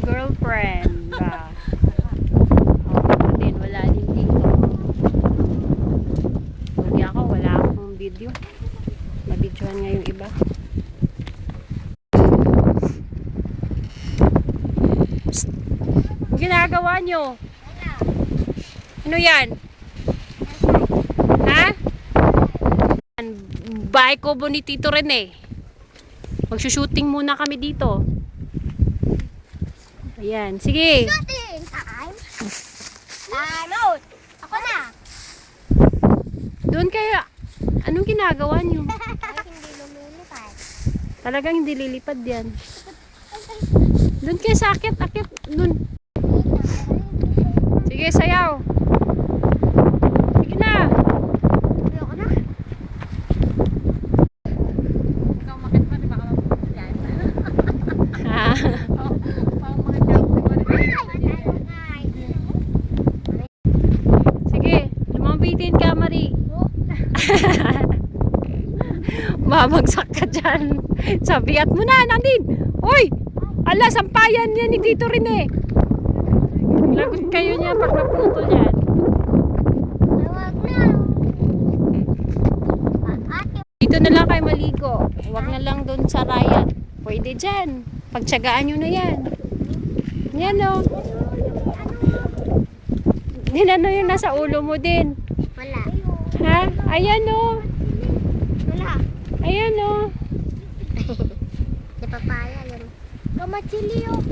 girlfriend ba? Ako din, wala din dito. Huwag ako, wala akong video. Mabidyohan nga yung iba. Psst. Ang ginagawa nyo? Ano yan? Ha? Bahay ko ni Tito Rene. Magsushooting muna kami dito. Ayan, sige. Shooting time. Time out. Ako na. Doon kaya, anong ginagawa nyo? Ay, hindi lumilipad. Talagang hindi lilipad yan. Doon kayo sa akit, doon. Sige, sayaw. Sige na. Ayoko na. Ikaw makit pa, di ba ka mabuti yan? Ha? Pang makit ka, Sige, lumabitin ka, Marie. Mamagsak ka dyan. Sabihat mo na, Nadine. Hoy! Ala, sampayan yan ni Tito Rene. Lagot kayo niya pag naputol yan. Huwag na. Ate. Dito na lang kayo maligo. Huwag na lang doon sa Ryan. Pwede dyan. Pagtsagaan nyo na yan. Yan o. Yan ano yung nasa ulo mo din. Wala. Ha? Ayan o. Wala. Ayan o. Di papaya yun. Kamachili yun.